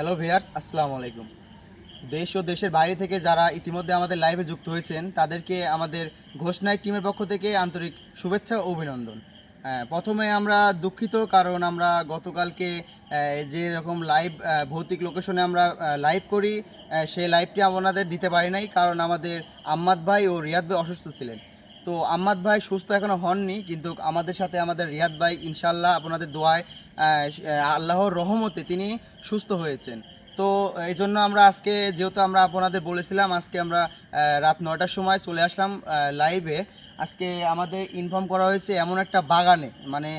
Hello viewers, আসসালামু আলাইকুম। দেশ ও দেশের বাইরে থেকে যারা ইতিমধ্যে আমাদের লাইভে যুক্ত হয়েছেন তাদেরকে আমাদের ঘোষণায় টিমের পক্ষ থেকে আন্তরিক শুভেচ্ছা ও অভিনন্দন। প্রথমে আমরা দুঃখিত, কারণ আমরা গতকালকে যে রকম লাইভ ভৌতিক লোকেশনে আমরা লাইভ করি, সেই লাইভটি আপনাদের দিতে পারি নাই, কারণ আমাদের আম্মাদ ভাই ও রিয়াদ ভাই অসুস্থ ছিলেন। তো আম্মাদ ভাই সুস্থ এখনও হননি, কিন্তু আমাদের সাথে আমাদের রিয়াদ ভাই ইনশাল্লাহ আপনাদের দোয়ায় আল্লাহর রহমতে তিনি সুস্থ হয়েছেন। তো এই জন্য আমরা আজকে, যেহেতু আমরা আপনাদের বলেছিলাম, আজকে আমরা রাত 9টার সময় চলে আসলাম লাইভে। আজকে আমাদের ইনফর্ম করা হয়েছে এমন একটা বাগানে, মানে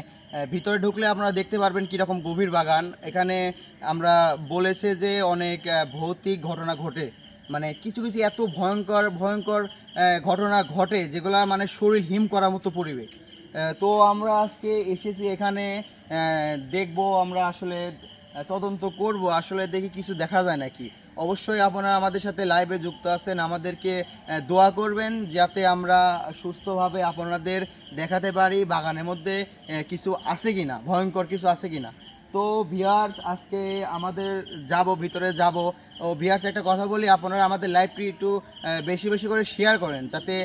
ভিতরে ঢুকলে আপনারা দেখতে পারবেন কীরকম গভীর বাগান। এখানে আমরা বলেছে যে অনেক ভৌতিক ঘটনা ঘটে, মানে কিছু কিছু এত ভয়ঙ্কর ভয়ঙ্কর ঘটনা ঘটে যেগুলা মানে শরীর হিম করার মতো পরিবেশ। তো আমরা আজকে এসেছি এখানে, দেখব আমরা আসলে তদন্ত করব, আসলে দেখি কিছু দেখা যায় নাকি। অবশ্যই আপনারা আমাদের সাথে লাইভে যুক্ত আছেন, আমাদেরকে দোয়া করবেন যাতে আমরা সুস্থভাবে আপনাদের দেখাতে পারি বাগানের মধ্যে কিছু আছে কিনা, ভয়ঙ্কর কিছু আছে কিনা। তো ভিউয়ার্স, আজকে আমাদের ভিতরে যাব। ও ভিউয়ার্স, একটা কথা বলি, আপনারা আমাদের লাইভটি একটু বেশি বেশি করে শেয়ার করেন, যাতে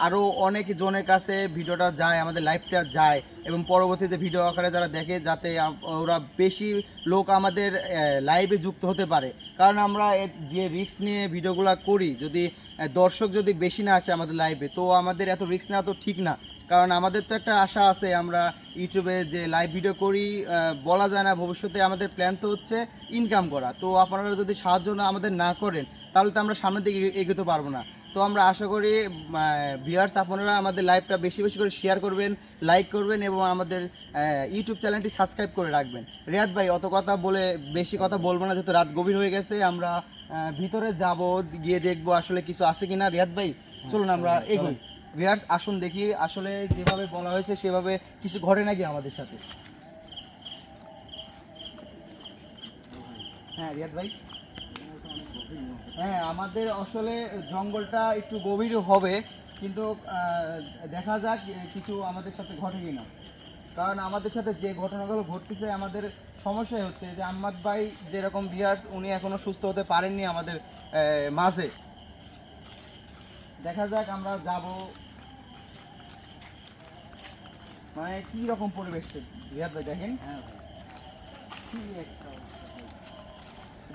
আরও অনেক জনের কাছে ভিডিওটা যায়, আমাদের লাইভটা যায়, এবং পরবর্তীতে ভিডিও আকারে যারা দেখে যাতে ওরা বেশি লোক আমাদের লাইভে যুক্ত হতে পারে। কারণ আমরা যে রিস্ক নিয়ে ভিডিওগুলো করি, যদি দর্শক যদি বেশি না আসে আমাদের লাইভে, তো আমাদের এত রিস্ক নেওয়া তো ঠিক না। কারণ আমাদের তো একটা আশা আছে, আমরা ইউটিউবে যে লাইভ ভিডিও করি, বলা যায় না, ভবিষ্যতে আমাদের প্ল্যান তো হচ্ছে ইনকাম করা। তো আপনারা যদি সাহায্য আমাদের না করেন, তাহলে তো আমরা সামনের দিকে এগোতে পারবো না। তো আমরা আশা করি ভিউয়ার্স, আপনারা আমাদের লাইভটা বেশি বেশি করে শেয়ার করবেন, লাইক করবেন, এবং আমাদের ইউটিউব চ্যানেলটি সাবস্ক্রাইব করে রাখবেন। রিয়াদ ভাই, অত কথা বলে বেশি কথা বলবো না, যেহেতু রাত গভীর হয়ে গেছে। আমরা ভিতরে যাব, গিয়ে দেখবো আসলে কিছু আছে কিনা। রিয়াদ ভাই, চলুন আমরা এগোই। ভিউয়ার্স, আসুন দেখি আসলে যেভাবে বলা হয়েছে সেভাবে কিছু ঘটে নাকি আমাদের সাথে। হ্যাঁ রিয়াদ ভাই, হ্যাঁ আমাদের আসলে জঙ্গলটা একটু গভীর হবে, কিন্তু দেখা যাক কিছু আমাদের সাথে ঘটে কিনা। কারণ আমাদের সাথে যে ঘটনাগুলো ঘটতেছে, আমাদের সমস্যাই হচ্ছে যে আম্মাদ ভাই যেরকম ভিউয়ার্স, উনি এখনও সুস্থ হতে পারেননি আমাদের মাঝে। দেখা যাক, আমরা যাব, মানে কি রকম পরিবেশ। রিয়াদ ভাই দেখেন,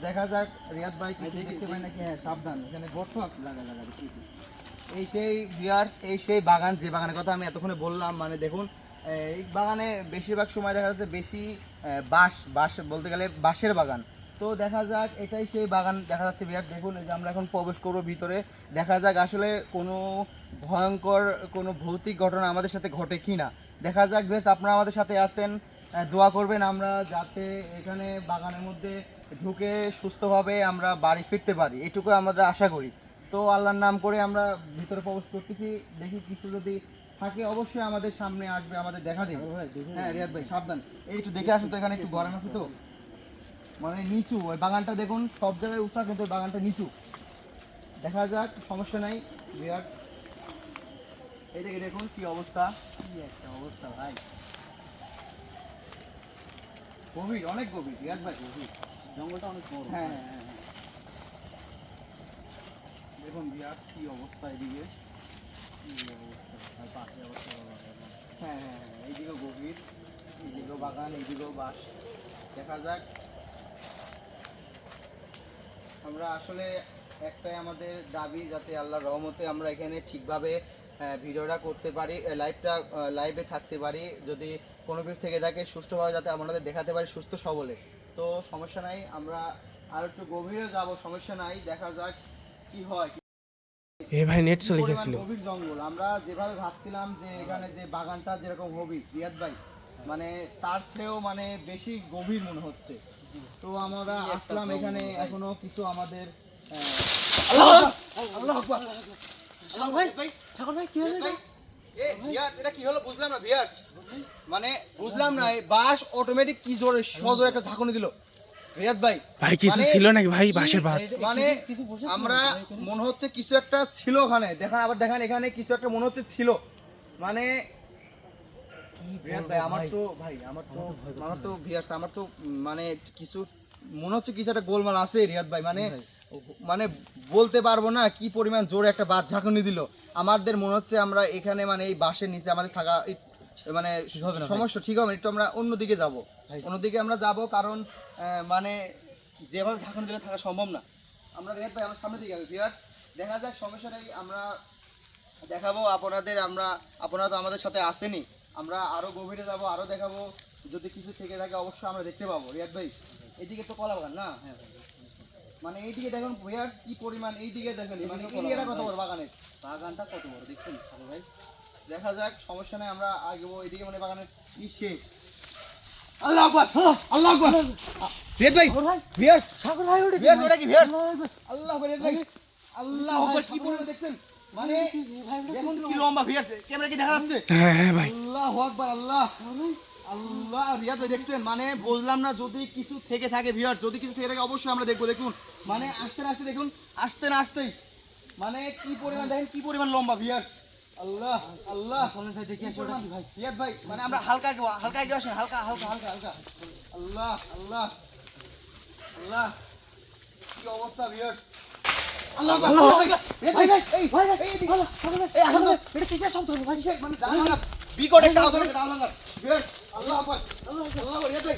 দেখা যাক রিয়াদ ভাই কি দেখতে পাই নাকি। হ্যাঁ সাবধান, এখানে গর্ত আছে লাগা লাগা। এই সেই ভিউয়ার্স, এই সেই বাগান, যে বাগানের কথা আমি এতক্ষণে বললাম। মানে দেখুন, এই বাগানে বেশিরভাগ সময় দেখা যাচ্ছে বেশি বাঁশ বাঁশ বলতে গেলে বাঁশের বাগান। তো দেখা যাক, এটাই সেই বাগান দেখা যাচ্ছে ভিউয়ার্স। দেখুন, এই যে আমরা এখন প্রবেশ করবো ভিতরে, দেখা যাক আসলে কোনো ভয়ঙ্কর কোনো ভৌতিক ঘটনা আমাদের সাথে ঘটে কি না। দেখা যাক ভিউয়ার্স, আপনারা আমাদের সাথে আছেন, দোয়া করবেন আমরা যাতে এখানে বাগানের মধ্যে ঢুকে সুস্থভাবে আমরা বাড়ি ফিরতে পারি, এটুকু আমরা আশা করি। তো আল্লাহর নাম করে আমরা ভিতরে প্রবেশ করতেছি, দেখি কিছু যদি থাকে অবশ্যই আমাদের সামনে আসবে, আমাদের দেখা দেবে। হ্যাঁ রিয়াদ ভাই সাবধান, এই একটু দেখে আসো তো, এখানে একটু গরম আছে তো, মানে নিচু ওই বাগানটা দেখুন, সব জায়গায় উঁচা কিন্তু ওই বাগানটা নিচু। দেখা যাক, সমস্যা নাই রিয়াদ। এইটাকে দেখুন কি অবস্থা, কি একটা অবস্থা ভাই, গভীর, অনেক গভীর রিয়াদ ভাই, গভীর, জঙ্গলটা অনেক বড়। হ্যাঁ হ্যাঁ হ্যাঁ, দেখুন রিয়াদ কি অবস্থা এদিকে, কি অবস্থা, আর পাশে অবস্থা। হ্যাঁ হ্যাঁ হ্যাঁ, এইদিকেও গভীর, এইদিকেও বাগান, এইদিকেও বাস। দেখা যাক, আমরা আসলে একটাই আমাদের দাবি, যাতে আল্লাহর রহমতে আমরা এখানে ঠিকভাবে ভিডিওটা করতে পারি, লাইভে থাকতে পারি। যদি কোনো কিছু থেকে থাকে সুস্থভাবে যাতে আপনাদের দেখাতে পারি সুস্থ সবলে। তো সমস্যা নাই, আমরা আর একটু গভীরে যাব, সমস্যা নাই, দেখা যাক কি হয়। এ ভাই নেট চলে গেছিল। গভীর জঙ্গল, আমরা যেভাবে ভাবছিলাম যে এখানে যে বাগানটা যেরকম হবে রিয়াদ ভাই, মানে তার চেয়েও মানে বেশি গভীর মনে হচ্ছে। তো আমরা আসলাম এখানে, এখনো কিছু আমাদের আল্লাহ আকবার। ছাগল ভাই কি হলো এটা? এটা কি হলো বুঝলাম না ভিউয়ার্স, মানে বুঝলাম না, এই বাস অটোমেটিক কি জোরে সজোরে একটা ঝাঁকুনি দিল রিয়াদ ভাই। ভাই কিছু ছিল নাকি ভাই বাঁশের বাট? মানে আমরা মনে হচ্ছে কিছু একটা ছিল ওখানে, দেখেন আবার দেখেন, এখানে কিছু একটা মনে হচ্ছে ছিল, মানে রিয়াদ ভাই আমার তো ভিউয়ার্স, আমার তো মানে কিছু মনে হচ্ছে কিছু একটা গোলমাল আছে রিয়াদ ভাই, মানে মানে বলতে পারবো না কি পরিমাণ জোরে একটা বাদ ঝাঁকুনি দিল। আমাদের মনে হচ্ছে আমরা এখানে মানে এই বাসের নিচে আমাদের থাকা মানে সমস্যা ঠিক হবে না, একটু আমরা অন্যদিকে যাব, অন্যদিকে আমরা যাব, কারণ মানে যেভাবে ঝাঁকুনি দিলে থাকা সম্ভব না। আমরা রিয়াদ ভাই আমার সামনে দিকে যাবো, ভিউয়ার্স দেখা যাক, সমস্যা নেই, আমরা দেখাবো আপনাদের। আপনারা তো আমাদের সাথে আসেনি, আমরা আরো গভীরে যাব, আরো দেখাবো, যদি কিছু থেকে থাকে অবশ্যই আমরা দেখতে পাবো। রিয়াদ ভাই এদিকে তো কলা বাগান না, মানে এইদিকে দেখুন ভিউয়ার্স কি পরিমাণ, এইদিকে দেখেন মানে এরিয়াটা কত বড়, বাগানটা কত বড় দেখছেন ভাই। দেখা যাক, সমস্যা নেই, আমরা আগেবো। এইদিকে মানে বাগানের কি শেষ। আল্লাহু আকবার, আল্লাহু আকবার। রিয়াদ ভাই ভিউয়ার্স, সাগর ভাই ওটা ভিউয়ার্স, ওটা কি ভিউয়ার্স? আল্লাহু আকবার রিয়াদ ভাই, আল্লাহু আকবার, কি পরিমাণ দেখছেন মানে দেখুন কি লম্বা ভিউয়ার্স, ক্যামেরা কি দেখা যাচ্ছে? হ্যাঁ ভাই, আল্লাহু আকবার, আল্লাহ আল্লাহ। রিয়াদ ভাই দেখছেন মানে বললাম না, যদি কিছু থেকে থাকে ভিউয়ার্স, যদি কিছু থেকে থাকে অবশ্যই আমরা দেখবো। দেখুন মানে আসতে না আসতে দেখুন, আসতে না আসতেই মানে কি পরিমাণ, দেখেন কি পরিমাণ লম্বা ভিউয়ার্স। আল্লাহ আল্লাহ, দেখি ভাই রিয়াদ ভাই, মানে আমরা হালকা হালকা এগিয়ে আসেন, হালকা হালকা হালকা হালকা। আল্লাহ আল্লাহ আল্লাহ, কি অবস্থা ভিউয়ার্স। আল্লাহ আল্লাহ রিয়াদ ভাই, এই ভাই এই দিকে এই আসুন, এটা কিসের শব্দ ভাই? কিসের মানে ডাল বিকট একটা আওয়াজ হচ্ছে, ডাল ভাঙার ভিউয়ার্স। আল্লাহ আকবার, আল্লাহ আকবার রিয়াদ ভাই,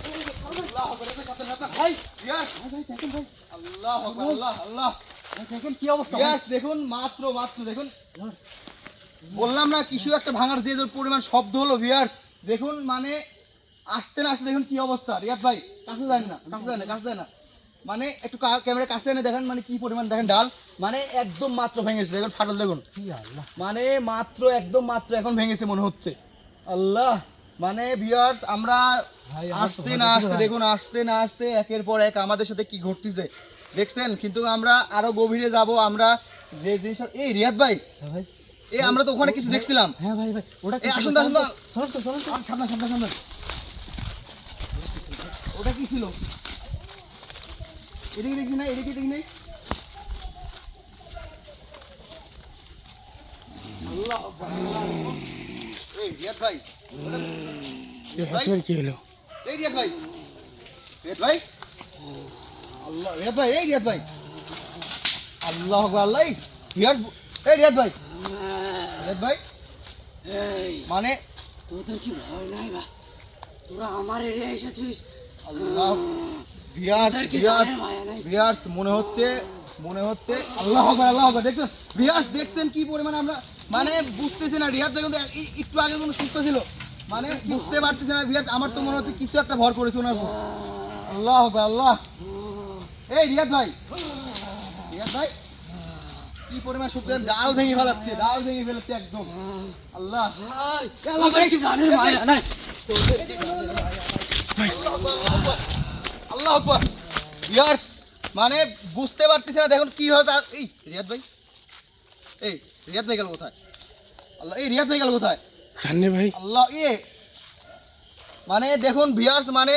আল্লাহ আকবার রিয়াদ ভাই, সাথে না ভাই ভিউয়ার্স, ভাই দেখেন ভাই, আল্লাহ আকবার, আল্লাহ আল্লাহ, দেখেন কি অবস্থা ভিউয়ার্স। দেখুন মাত্র দেখুন, বললাম না কিছু একটা ভাঙার যে পরিমাণ শব্দ হলো ভিউয়ার্স। দেখুন মানে আসতে না আসতে দেখুন কি অবস্থা। রিয়াদ ভাই কাছে যায় না, কাছে যায় না, কাছে যায় না, মানে একটু ক্যামেরা কাছে এনে দেখেন মানে কি পরিমাণ, দেখেন ডাল মানে একদম মাত্র ভেঙেছে, দেখুন ফাটল দেখুন, মানে মাত্র একদম মাত্র এখন ভেঙেছে মনে হচ্ছে। আল্লাহ, মানে ভিউয়ার্স আমরা আসতে না আসতে দেখুন, আসতে না আসতে একের পর এক আমাদের সাথে কি ঘটতেছে দেখছেন। কিন্তু আমরা আরো গভীরে যাব, আমরা যে জিনিসটা, এই রিয়াদ ভাই এই আমরা তো ওখানে কিছু দেখছিলাম। হ্যাঁ ভাই ভাই, ওটা এই আসুন আসুন তো, সামনে সামনে সামনে, ওটা কি ছিল? এদিকে দেখি না, এদিকে দেখি নাই। আল্লাহ আকবার, আল্লাহ। এই রিয়াদ ভাই, রিয়াদ ভাই কি হলো? এই রিয়াদ ভাই, রিয়াদ ভাই, আল্লাহ রিয়াদ ভাই, এই রিয়াদ ভাই, আল্লাহ আকবার, আল্লাহ। এই রিয়াদ, এই রিয়াদ ভাই, রিয়াদ ভাই, মানে তোদের কি ভয় নাই বা? তোরা আমার এরিয়ায় এসেছিস। আল্লাহ ভিউয়ার্স, ভিউয়ার্স মনে হচ্ছে আল্লাহ আকবার, আল্লাহ আকবার। দেখছেন ভিউয়ার্স, দেখছেন কি পরিমাণ আমরা মানে বুঝতেছি না। রিয়াদ দেখুন একটু আগে কোনো সুস্থ ছিল, মানে বুঝতে পারতেছি না ভিউয়ার্স। আমার তো মনে হচ্ছে কিছু একটা ভর করেছে ওনার উপর। আল্লাহ আকবার, আল্লাহ। এই রিয়াদ ভাই, রিয়াদ ভাই কি পরিমাণ শক্তি, ডাল ভেঙে ফেলাচ্ছে, ডাল ভেঙে ফেলাচ্ছে একদম। আল্লাহ আল্লাহ ভাই, কি জানিস মায়া নাই? আল্লাহ আকবার ভিউয়ার্স, মানে বুঝতে পারতেছি না দেখুন কি হয়। এই রিয়াদ ভাই, এই রিয়াদ ভাই গেল কোথায়? আল্লাহ, এই রিয়াদ ভাই গেল কোথায়? জানি ভাই, আল্লাহ মানে দেখুন ভিউয়ার্স, মানে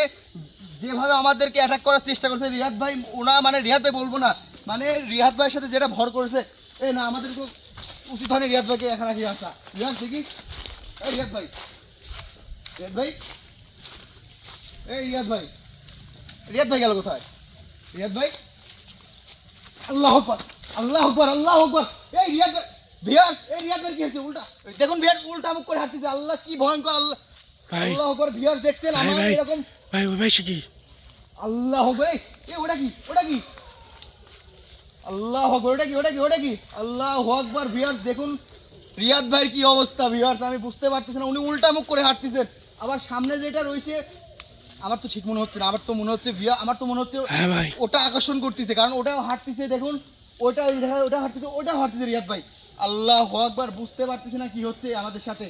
যেভাবে আমাদেরকে অ্যাটাক করার চেষ্টা করছে রিয়াদ ভাই, ওনা মানে রিয়াদ ভাই বলবো না, মানে রিয়াদ ভাইয়ের সাথে যেটা ভর করেছে, এই না আমাদের তো উচিত হয়নি রিয়াদ ভাইকে এখানে আসি আসা। রিয়াদ দেখি, এই রিয়াদ ভাই, রিয়াদ ভাই, এই রিয়াদ ভাই, রিয়াদ ভাই গেল কোথায়? রিয়াদ ভাই, আল্লাহ আকবার, আল্লাহ আকবার, আল্লাহ আকবার। এই রিয়াদ ভাই, ভিউয়ার্স এই রিয়াদ ভাই কি হয়েছে? উল্টা দেখুন ভিউয়ার্স, উল্টা মুখ করে হাঁটতেছে। আল্লাহ কি ভয়ঙ্কর, আল্লাহ ভাই আল্লাহ আকবার। ভিউয়ার্স দেখছেন ভাই আমার ভাই এরকম, ভাই ওই ভাই সে কি? আল্লাহ আকবার। এই ওটা কি, ওটা কি? আল্লাহ আকবার, ওটা কি, ওটা কি, ওটা কি? আল্লাহ আকবার। ভিউয়ার্স দেখুন রিয়াদ ভাইয়ের কি অবস্থা ভিউয়ার্স, আমি বুঝতে পারতেছি না। উনি উল্টা মুখ করে হাঁটতেছেন, আবার সামনে যেটা রয়েছে আমার তো ঠিক মনে হচ্ছে না, আমার তো মনে হচ্ছে আমার তো মনে হচ্ছে হ্যাঁ ভাই, ওটা আকর্ষণ করতেছে, কারণ ওটাও হাঁটতেছে দেখুন, ওটা ওটা হাঁটতেছে, ওটা হাঁটতেছে রিয়াদ ভাই। আল্লাহ আকবার, বুঝতে পারতেছি না কি হচ্ছে আমাদের সাথে।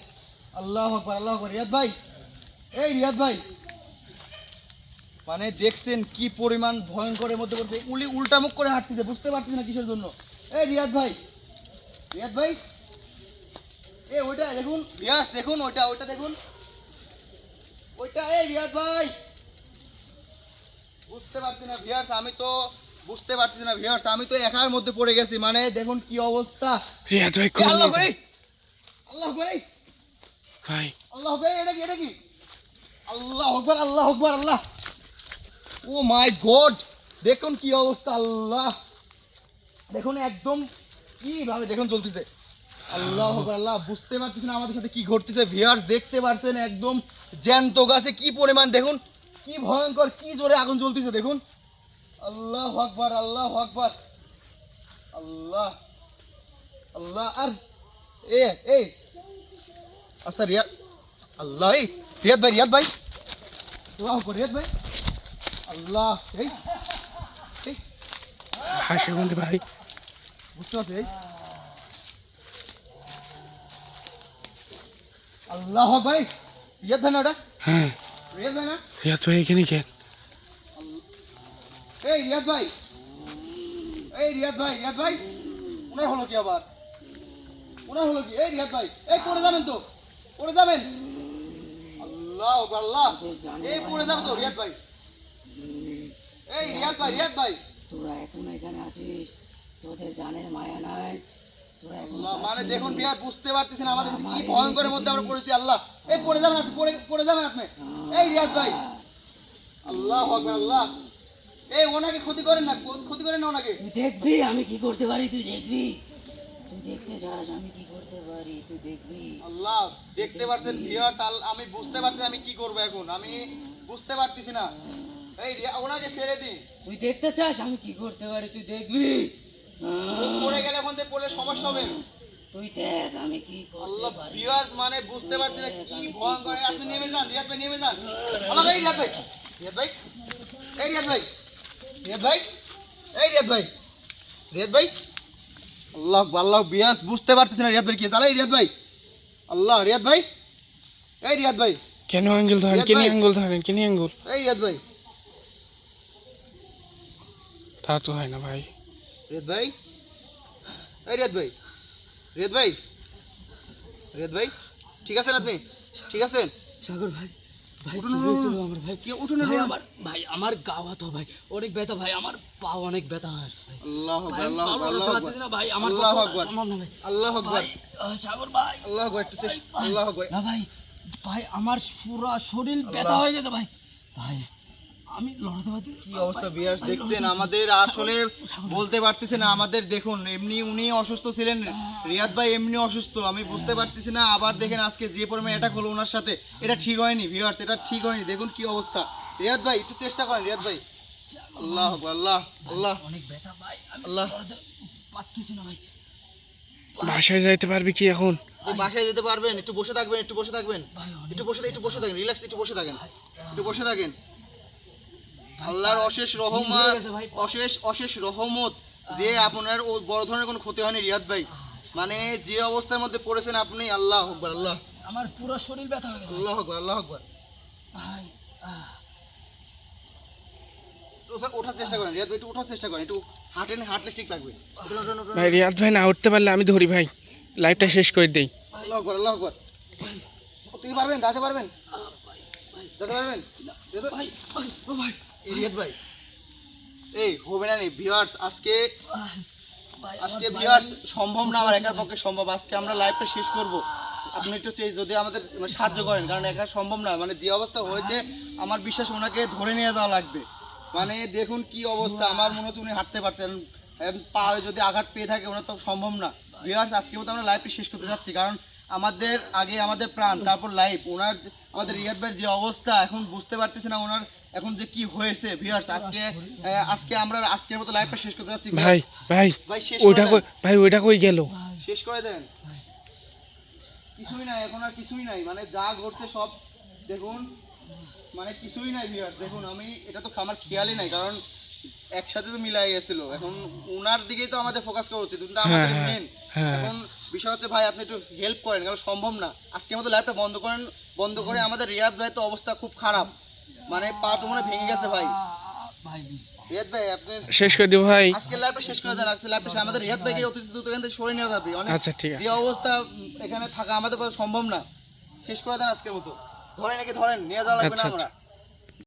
আল্লাহ আকবার, আল্লাহ আকবার। রিয়াদ ভাই, এই রিয়াদ ভাই, মানে দেখছেন কি পরিমাণ ভয়ঙ্করের মধ্যে করতে, উনি উল্টা মুখ করে হাঁটতেছে, বুঝতে পারতেছি না কিসের জন্য। এই রিয়াদ ভাই, রিয়াদ ভাই, এ ওইটা দেখুন ভিউয়ার্স, দেখুন ওইটা, ওইটা দেখুন ওইটা। এই রিয়াদ ভাই, বুঝতে পারছি না ভিউয়ার্স, আমি তো বুঝতে পারছি না ভিউয়ার্স, আমি তো একার মধ্যে পড়ে গেছি, মানে দেখুন কি অবস্থা। রিয়াদ ভাই এই আল্লাহ করে, আল্লাহ করে, ভাই, আল্লাহ করে, এটা কি, এটা কি? আল্লাহ আকবার, আল্লাহ আকবার, আল্লাহ। ও মাই গড, দেখুন কি অবস্থা, আল্লাহ দেখুন একদম কিভাবে দেখুন চলতেছে, আল্লাহ আল্লাহ বুঝতে পারতেছেন আমাদের সাথে কি ঘটতেছে। ভিউয়ার্স দেখতে পারছেন একদম জ্যান্ত গাছে কি পরিমাণ, দেখুন কি ভয়ঙ্কর, কি জোরে আগুন জ্বলতেছে দেখুন। আল্লাহ আকবার, আল্লাহ আকবার, আল্লাহ আল্লাহ। আর এই আচ্ছা রিয়াদ, আল্লাহ এই রিয়াদ ভাই, রিয়াদ ভাই দোয়া হোক রিয়াদ ভাই, আল্লাহ এই এই হাসে কোনটি ভাই? বুঝতে পারছি এই আল্লাহ ভাই, রিয়াদ ভাই না ওটা, হ্যাঁ রিয়াদ ভাই না, রিয়াজ ভাই এখানে কেন? এই রিয়াদ ভাই, এই রিয়াদ ভাই, রিয়াদ ভাই ওনার হলো কি আবার, ওনার হলো কি? এই রিয়াদ ভাই, এই পড়ে যাবেন তো, পড়ে যাবেন, আল্লাহ আল্লাহ, এই পড়ে যাবে তো রিয়াদ ভাই, এই রিয়াদ ভাই, রিয়াদ ভাই, তোরা এখন এখানে আছিস, তোদের জানের মায়া নাই, তোরা এখন আল্লাহ, মানে দেখুন বিহার বুঝতে পারতেছেন আমাদের কি ভয়ঙ্করের মধ্যে আমরা পড়েছি, আল্লাহ এই পড়ে যাবেন আপনি, পড়ে যাবেন আপনি, এই রিয়াদ ভাই, আল্লাহ আকবার, আল্লাহ এই ওনাকে ক্ষতি করেন না, ক্ষতি করেন না ওনাকে, তুই দেখবি আমি কি করতে পারি, তুই দেখবি, তুই দেখতে চাস আমি কি করতে পারি, তুই দেখবি। আল্লাহ দেখতে পাচ্ছেন ভিউয়ার্স, আমি বুঝতে পারছি আমি কি করব এখন, আমি বুঝতে পারতেছি না, এই ওনাকে ছেড়ে দিন, তুই দেখতে চাস আমি কি করতে পারি, তুই দেখবি, পড়ে গেলে এখন থেকে পড়লে সমস্যা হবে, তুই দেখ আমি কি আল্লাহ করতে পারি। ভিউয়ার্স মানে বুঝতে পারছি না কি ভয়ঙ্কর, আপনি নেমে যান রিয়াদ ভাই, নেমে যান, আল্লাহ ভাই, রিয়াদ ভাই, রিয়াদ ভাই, এই রিয়াদ ভাই, রিয়াদ ভাই, এই রিয়াদ ভাই, রিয়াদ ভাই, আল্লাহ আল্লাহ ভিউয়ার্স বুঝতে পারতেছি না রিয়াদ ভাই কি চালাই, রিয়াদ ভাই, আল্লাহ রিয়াদ ভাই, এই রিয়াদ ভাই, কেন আঙ্গুল ধরেন? রিয়াদ কেন ভাই। আঙ্গুল ধরেন? কেন আঙ্গুল? এই রিয়াদ ভাই, তা তো হয় না ভাই। রিয়াদ ভাই, এই রিয়াদ ভাই, রিয়াদ ভাই, রিয়াদ ভাই ঠিক আছেন আপনি? ঠিক আছেন? সাগর ভাই, ভাই উঠুন, কি উঠুন, হয়েছিল উঠুন। আমার ভাই, কি উঠুন, ভাই উঠুন। আমার ভাই, আমার গা হাতো ভাই অনেক ব্যথা ভাই, আমার পা অনেক ব্যথা হয়েছে ভাই। আল্লাহ ভাই, আকবার, আমি আল্লাহ পা আকবার, লড়াতে আল্লাহ পারতেছি না ভাই, আমার আল্লাহ পক্ষে আকবার, সম্ভব না ভাই। আল্লাহ আকবার, ভাই, সাগর ভাই, আল্লাহ আকবার, একটু চেষ্টা, আল্লাহ আকবার। না ভাই, ভাই আমার পুরো শরীর ব্যথা হয়ে গেছে ভাই, ভাই আমি লড়াতে পারছি কি অবস্থা ভিউয়ার্স দেখছেন আমাদের, আসলে বলতে পারতেছি না আমাদের, দেখুন এমনি উনি অসুস্থ ছিলেন, রিয়াদ ভাই এমনি অসুস্থ, আমি বুঝতে পারতেছি না, আবার দেখেন আজকে যে পরিমাণ এটা হলো ওনার সাথে, এটা ঠিক হয়নি ভিউয়ার্স, এটা ঠিক হয়নি, দেখুন কি অবস্থা। রিয়াদ ভাই একটু চেষ্টা করেন, রিয়াদ ভাই, আল্লাহ আকবার, আল্লাহ আল্লাহ অনেক ব্যথা ভাই, আমি আল্লাহ। লড়াতে পারতেছি না ভাই। বাসায় যাইতে পারবি কি এখন? এই বাসায় যেতে পারবেন? একটু বসে থাকবেন, একটু বসে থাকবেন, ভাই অনেক একটু বসে থাকেন, রিল্যাক্স, একটু বসে থাকেন, একটু বসে থাকেন। আল্লাহর অশেষ রহমত, অশেষ রহমত যে আপনার ও বড় ধরনের কোনো ক্ষতি হয়নি রিয়াদ ভাই, মানে যে অবস্থার মধ্যে পড়েছেন আপনি, আল্লাহ আকবার, আল্লাহ আমার পুরো শরীর ব্যথা হয়ে গেছে আল্লাহ আকবার, আল্লাহ আকবার। ভাই। ওঠার চেষ্টা করেন রিয়াদ ভাই, একটু ওঠার চেষ্টা করেন, একটু হাঁটেন, হাঁটলে ঠিক লাগবে, উঠুন, উঠুন, উঠুন। ভাই রিয়াজ ভাই না উঠতে পারলে আমি ধরি ভাই, লাইভটা শেষ করে দেই। আল্লাহ আকবার, আল্লাহ আকবার। উঠতে কি পারবেন? দাঁড়াতে পারবেন? দাঁড়াতে পারবেন? ভাই, ও ভাই, এই রিয়াদ ভাই, এই হবে না নি ভিউয়ার্স, আজকে ভাই, আজকে ভিউয়ার্স সম্ভব না আমার একার পক্ষে সম্ভব, আজকে আমরা লাইভটা শেষ করব, আপনি একটু যদি আমাদের সাহায্য করেন, কারণ একা সম্ভব না, মানে যে অবস্থা হয়েছে আমার বিশ্বাস ওনাকে ধরে নিয়ে যাওয়া লাগবে, মানে দেখুন কি অবস্থা, আমার মনে হচ্ছে উনি হাঁটতে পারতেন, পা যদি আঘাত পেয়ে থাকে ওনার তো সম্ভব না। ভিউয়ার্স আজকে মতো আমরা লাইভটা শেষ করতে যাচ্ছি, কারণ আমাদের আগে আমাদের প্রাণ, তারপর লাইভ, ওনার আমাদের রিয়াদ ভাইয়ের যে অবস্থা এখন বুঝতে পারতেছি না ওনার এখন যে কি হয়েছে। ভিউয়ার্স আজকে আমরা আজকের মতো লাইভটা শেষ করতে যাচ্ছি। ভাই ভাই ভাই শেষ ওইটা করে কই দেন, ভাই, ওইটা কই গেল? শেষ করে দেন, কিছুই নাই এখন, আর কিছুই নাই, মানে যা ঘটছে সব দেখুন, মানে কিছুই নাই ভিউয়ার্স, দেখুন আমি এটা তো আমার খেয়ালই নাই, কারণ একসাথে তো মিলাই গেছিল, এখন ওনার দিকেই তো আমাদের ফোকাস করা উচিত, কিন্তু আমাদের হ্যাঁ, মেন হ্যাঁ। এখন বিষয় হচ্ছে ভাই আপনি একটু হেল্প করেন, কারণ সম্ভব না, আজকের মতো লাইভটা বন্ধ করেন, বন্ধ করে আমাদের রিয়াদ ভাই তো অবস্থা খুব খারাপ, মানে পা তো মনে হয় ভেঙে গেছে ভাই। ভাই রিয়াদ ভাই আপনি শেষ করে দিব ভাই। আজকে লাইভটা শেষ করে দেন, আজকে লাইভটা আমাদের রিয়াদ ভাইকে অতি দ্রুত এখান থেকে সরিয়ে নেওয়া যাবে, অনেক আচ্ছা, ঠিক আছে। যে অবস্থা এখানে থাকা আমাদের পক্ষে সম্ভব না, শেষ করে দেন আজকের মতো, ধরেন নাকি ধরেন, নিয়ে যাওয়া লাগবে না আচ্ছা, আমরা।